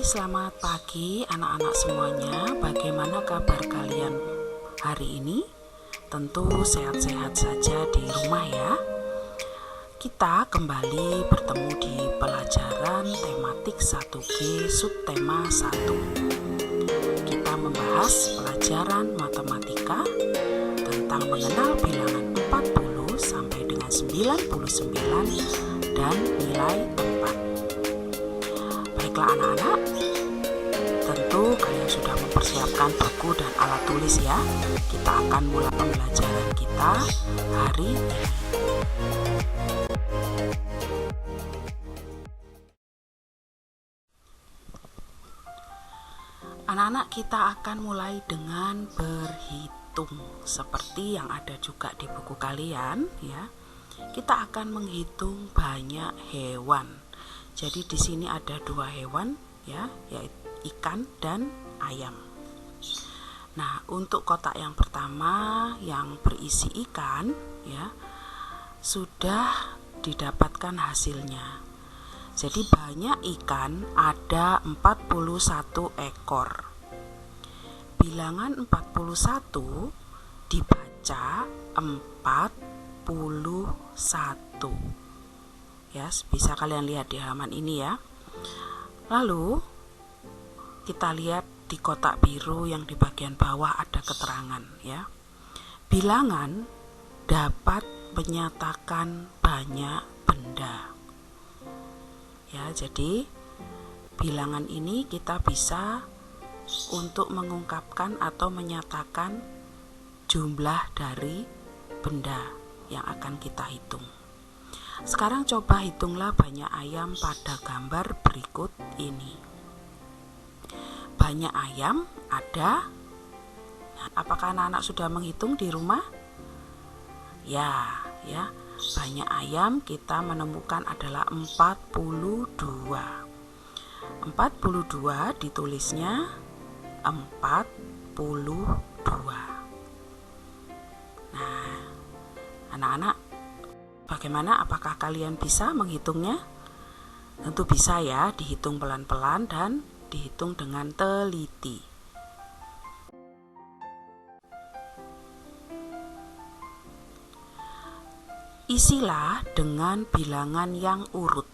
Selamat pagi anak-anak semuanya. Bagaimana kabar kalian hari ini? Tentu sehat-sehat saja di rumah ya. Kita kembali bertemu di pelajaran tematik 1G subtema 1. Kita membahas pelajaran matematika tentang mengenal bilangan 40 sampai dengan 99 dan nilai tempat. Baiklah anak-anak, tentu kalian sudah mempersiapkan buku dan alat tulis ya. Kita akan mulai pembelajaran kita hari ini. Anak-anak, kita akan mulai dengan berhitung seperti yang ada juga di buku kalian ya. Kita akan menghitung banyak hewan. Jadi di sini ada 2 hewan ya, yaitu ikan dan ayam. Nah, untuk kotak yang pertama yang berisi ikan ya, sudah didapatkan hasilnya. Jadi banyak ikan, ada 41 ekor. Bilangan 41 dibaca 41. Ya, bisa kalian lihat di halaman ini ya. Lalu kita lihat di kotak biru yang di bagian bawah ada keterangan ya. Bilangan dapat menyatakan banyak benda. Ya, jadi bilangan ini kita bisa untuk mengungkapkan atau menyatakan jumlah dari benda yang akan kita hitung. Sekarang coba hitunglah banyak ayam pada gambar berikut ini. Banyak ayam ada. Nah, apakah anak-anak sudah menghitung di rumah? Ya. Banyak ayam kita menemukan adalah 42. 42 ditulisnya 42. Nah, anak-anak, bagaimana? Apakah kalian bisa menghitungnya? Tentu bisa ya, dihitung pelan-pelan dan dihitung dengan teliti. Isilah dengan bilangan yang urut.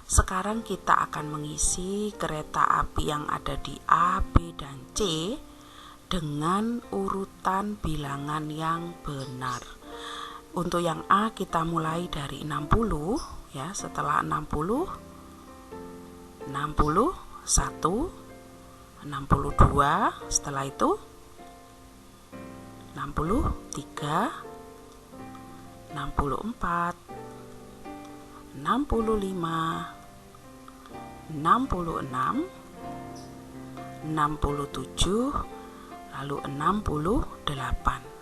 Sekarang kita akan mengisi kereta api yang ada di A, B, dan C dengan urutan bilangan yang benar. Untuk yang A kita mulai dari 60 ya, setelah 60 61 62, setelah itu 63 64 65 66 67 lalu 68.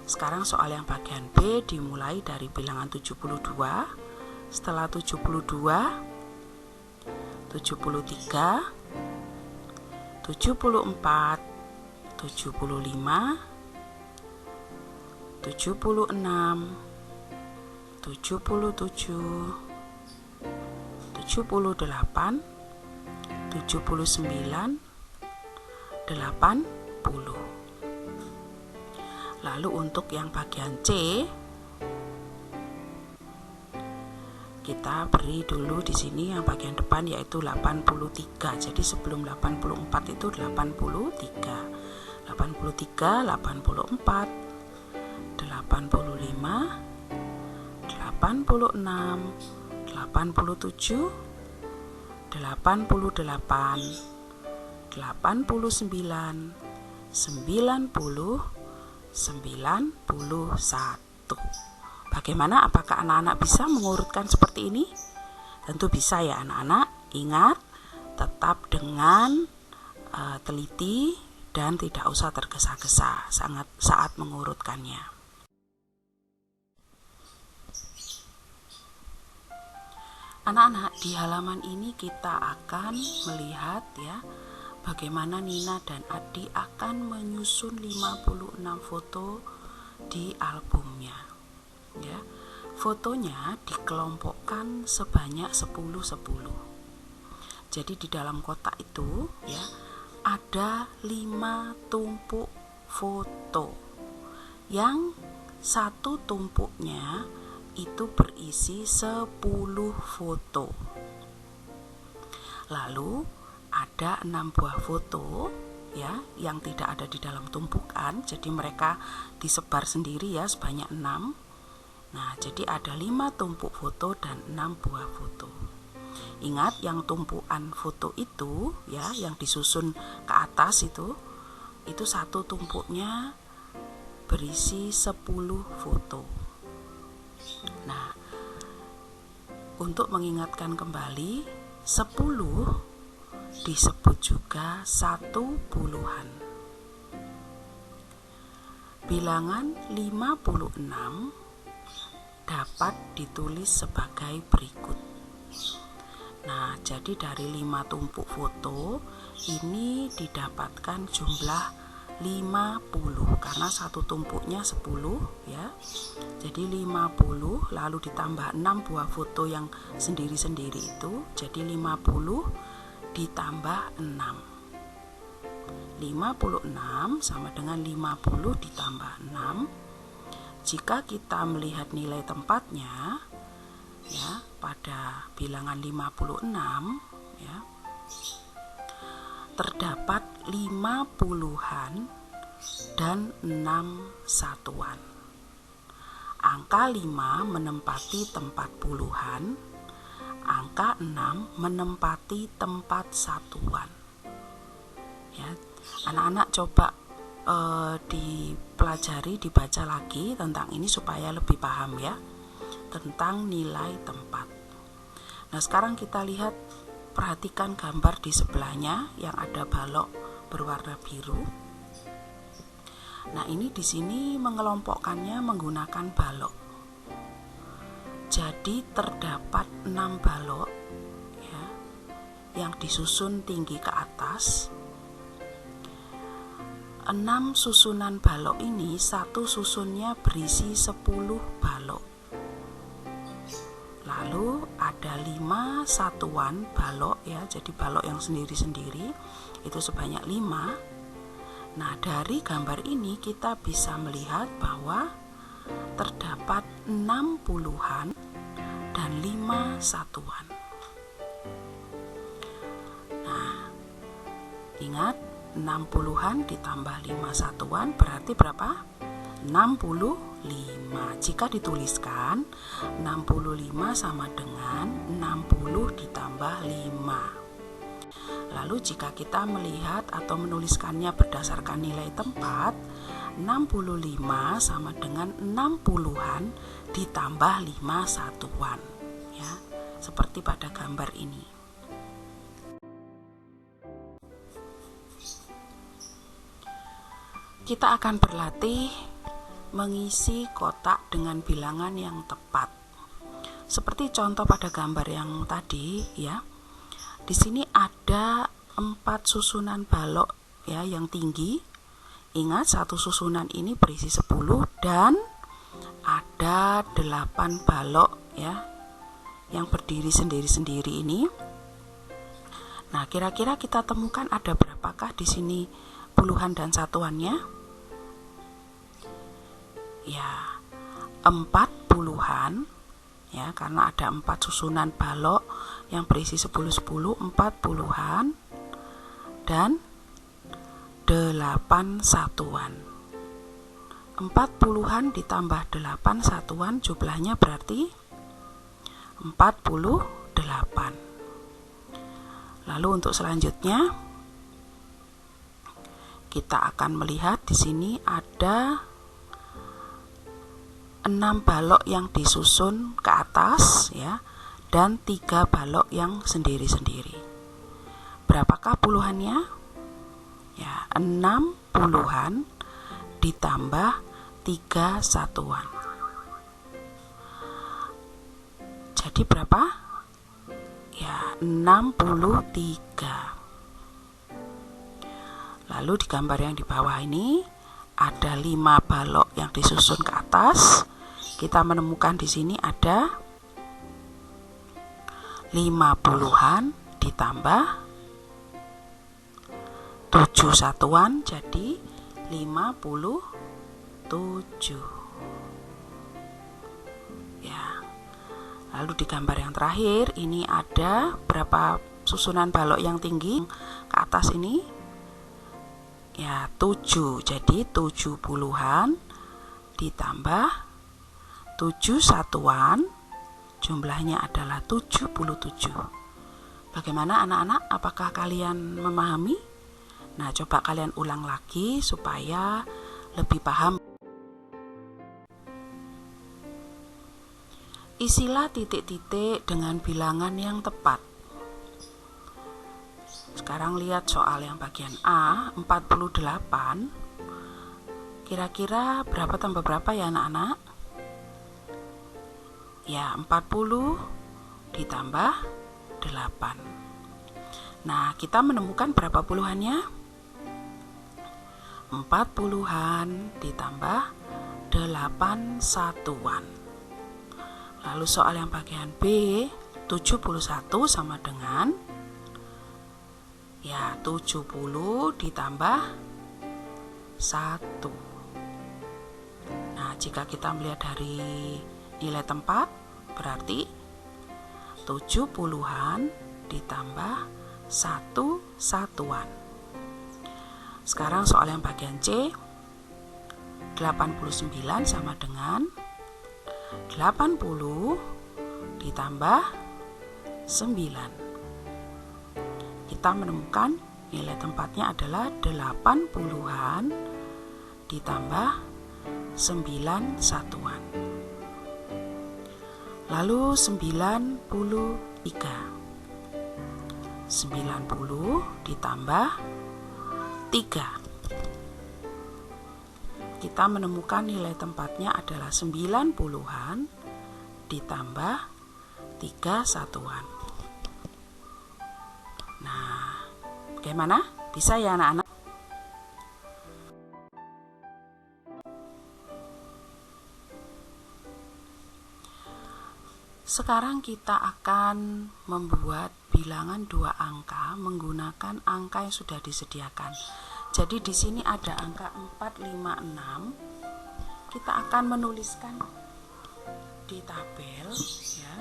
Sekarang soal yang bagian B dimulai dari bilangan 72, setelah 72 73 74 75 76 77 78 79 80. Lalu untuk yang bagian C kita beri dulu di sini yang bagian depan yaitu 83. Jadi sebelum 84 itu 83. 83, 84, 85, 86, 87, 88, 89, 90, 91. Bagaimana? Apakah anak-anak bisa mengurutkan seperti ini? Tentu bisa ya anak-anak. Ingat, tetap dengan teliti dan tidak usah tergesa-gesa saat mengurutkannya. Anak-anak, di halaman ini kita akan melihat ya, bagaimana Nina dan Adi akan menyusun 56 foto di albumnya. Ya, fotonya dikelompokkan sebanyak 10-10. Jadi di dalam kotak itu ya ada 5 tumpuk foto. Yang satu tumpuknya itu berisi 10 foto. Lalu ada 6 buah foto ya yang tidak ada di dalam tumpukan, jadi mereka disebar sendiri ya sebanyak 6. Nah, jadi ada 5 tumpuk foto dan 6 buah foto. Ingat, yang tumpukan foto itu ya yang disusun ke atas itu satu tumpuknya berisi 10 foto. Nah, untuk mengingatkan kembali, 10 disebut juga 1 puluhan. Bilangan 56 dapat ditulis sebagai berikut. Nah, jadi dari 5 tumpuk foto ini didapatkan jumlah 50 karena satu tumpuknya 10 ya. Jadi 50 lalu ditambah 6 buah foto yang sendiri-sendiri itu, jadi 50 ditambah 6. 56 sama dengan 50 ditambah 6. Jika kita melihat nilai tempatnya ya pada bilangan 56 ya, terdapat 5 puluhan dan 6 satuan. Angka 5 menempati tempat puluhan, angka 6 menempati tempat satuan. Ya, anak-anak coba dipelajari, dibaca lagi tentang ini supaya lebih paham ya tentang nilai tempat. Nah, sekarang kita lihat, perhatikan gambar di sebelahnya yang ada balok berwarna biru. Nah, ini di sini mengelompokkannya menggunakan balok. Jadi terdapat 6 balok ya, yang disusun tinggi ke atas. 6 susunan balok ini, satu susunnya berisi 10 balok. Lalu ada 5 satuan balok ya, jadi balok yang sendiri-sendiri itu sebanyak 5. Nah, dari gambar ini kita bisa melihat bahwa terdapat 6 puluhan dan 5 satuan. Nah, ingat, 6 puluhan ditambah 5 satuan berarti berapa? 65. Jika dituliskan, 65 sama dengan 60 ditambah 5. Lalu jika kita melihat atau menuliskannya berdasarkan nilai tempat, 65 sama dengan 6 puluhan ditambah 5 satuan ya, seperti pada gambar ini. Kita akan berlatih mengisi kotak dengan bilangan yang tepat. Seperti contoh pada gambar yang tadi ya. Di sini ada 4 susunan balok ya yang tinggi. Ingat, satu susunan ini berisi 10 dan ada 8 balok ya yang berdiri sendiri-sendiri ini. Nah, kira-kira kita temukan ada berapakah di sini puluhan dan satuannya? Ya, 4 puluhan ya, karena ada 4 susunan balok yang berisi 10-10, 4 puluhan dan 8 satuan. 4 puluhan ditambah 8 satuan jumlahnya berarti 48. Lalu untuk selanjutnya kita akan melihat di sini ada 6 balok yang disusun ke atas ya, dan 3 balok yang sendiri-sendiri. Berapakah puluhannya? Ya, 6 puluhan ditambah 3 satuan. Jadi berapa? Ya, 63. Lalu di gambar yang di bawah ini ada 5 balok yang disusun ke atas. Kita menemukan di sini ada 5 puluhan ditambah 7 satuan jadi 57. Ya. Lalu di gambar yang terakhir ini ada berapa susunan balok yang tinggi ke atas ini? Ya, 7. Jadi 70-an ditambah 7 satuan, jumlahnya adalah 77. Bagaimana anak-anak? Apakah kalian memahami? Nah, coba kalian ulang lagi supaya lebih paham. Isilah titik-titik dengan bilangan yang tepat. Sekarang lihat soal yang bagian A, 48. Kira-kira berapa tambah berapa ya anak-anak? Ya, 40 ditambah 8. Nah, kita menemukan berapa puluhannya? 40-an ditambah 8 satuan. Lalu soal yang bagian B, 71 sama dengan ya 70 ditambah 1. Nah, jika kita melihat dari nilai tempat, berarti 70-an ditambah 1 satuan. Sekarang soal yang bagian C, 89 sama dengan 80 ditambah 9. Kita menemukan nilai tempatnya adalah 80-an ditambah 9 satuan. Lalu 93. 90 ditambah 3. Kita menemukan nilai tempatnya adalah 90-an ditambah 3 satuan. Nah, bagaimana? Bisa ya anak-anak? Sekarang kita akan membuat bilangan 2 angka menggunakan angka yang sudah disediakan. Jadi di sini ada angka 456. Kita akan menuliskan di tabel ya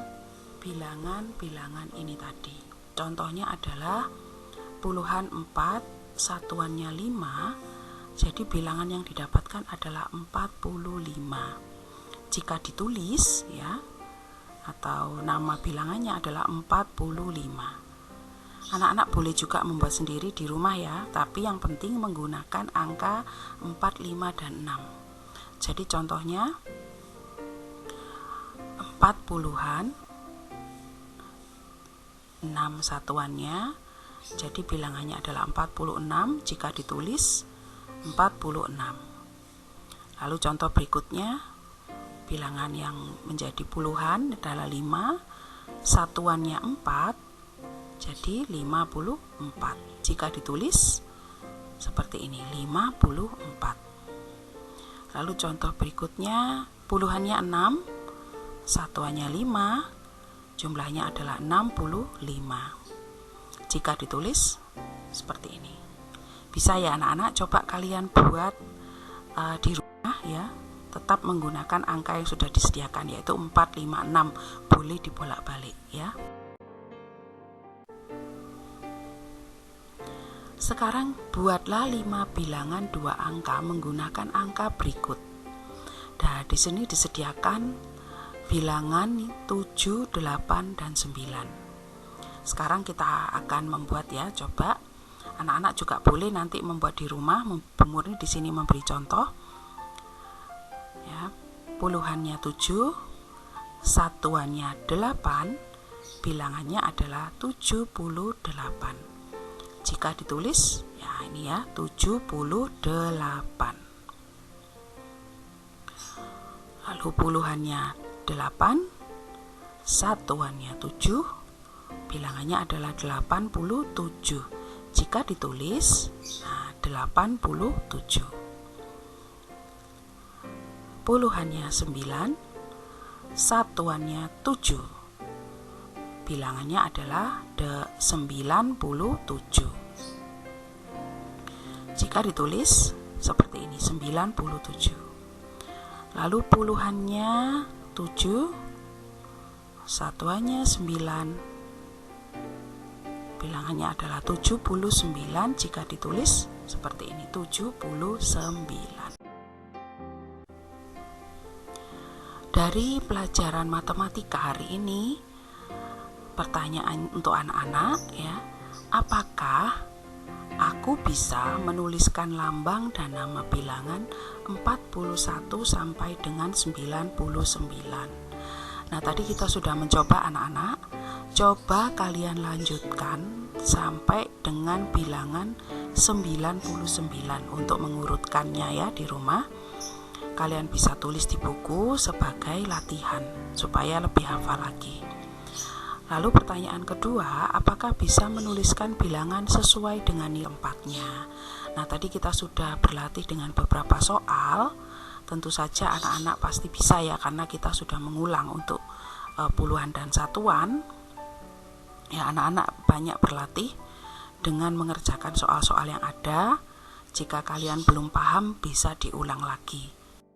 bilangan-bilangan ini tadi. Contohnya adalah puluhan 4, satuannya 5. Jadi bilangan yang didapatkan adalah 45. Jika ditulis ya atau nama bilangannya adalah 45. Anak-anak boleh juga membuat sendiri di rumah ya, tapi yang penting menggunakan angka 4, 5, dan 6. Jadi contohnya 40-an, 6 satuannya, jadi bilangannya adalah 46 jika ditulis 46. Lalu contoh berikutnya, bilangan yang menjadi puluhan adalah 5, satuannya 4, jadi 54. Jika ditulis seperti ini, 54. Lalu contoh berikutnya, puluhannya 6, satuannya 5, jumlahnya adalah 65. Jika ditulis seperti ini. Bisa ya anak-anak, coba kalian buat di rumah ya. Tetap menggunakan angka yang sudah disediakan, yaitu 4, 5, 6. Boleh dibolak-balik ya. Sekarang buatlah 5 bilangan 2 angka menggunakan angka berikut. Nah, di sini disediakan bilangan 7, 8, dan 9. Sekarang kita akan membuat ya, coba anak-anak juga boleh nanti membuat di rumah. Bu Murni di sini memberi contoh. Ya, puluhannya 7, satuannya 8, bilangannya adalah 78. Jika ditulis, ya ini ya 78. Lalu puluhannya 8, satuannya 7, bilangannya adalah 87. Jika ditulis, nah 87. Puluhannya 9, satuannya 7, bilangannya adalah 97. Jika ditulis seperti ini, 97. Lalu puluhannya 7, satuannya 9. Bilangannya adalah 79 jika ditulis seperti ini, 79. Dari pelajaran matematika hari ini, pertanyaan untuk anak-anak ya, apakah aku bisa menuliskan lambang dan nama bilangan 41 sampai dengan 99? Nah, tadi kita sudah mencoba anak-anak. Coba kalian lanjutkan sampai dengan bilangan 99 untuk mengurutkannya ya di rumah. Kalian bisa tulis di buku sebagai latihan supaya lebih hafal lagi. Lalu pertanyaan kedua, apakah bisa menuliskan bilangan sesuai dengan tempatnya? Nah, tadi kita sudah berlatih dengan beberapa soal. Tentu saja anak-anak pasti bisa ya, karena kita sudah mengulang untuk puluhan dan satuan. Ya, anak-anak banyak berlatih dengan mengerjakan soal-soal yang ada. Jika kalian belum paham, bisa diulang lagi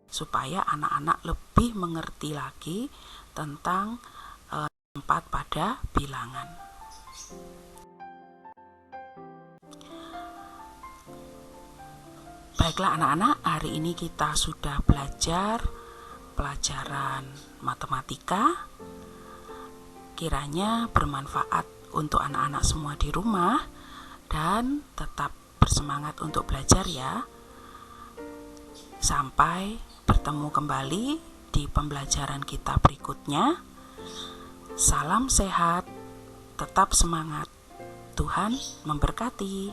supaya anak-anak lebih mengerti lagi tentang tempat pada bilangan. Baiklah anak-anak, hari ini kita sudah belajar pelajaran matematika. Kiranya bermanfaat untuk anak-anak semua di rumah dan tetap bersemangat untuk belajar ya. Sampai bertemu kembali di pembelajaran kita berikutnya. Salam sehat, tetap semangat. Tuhan memberkati.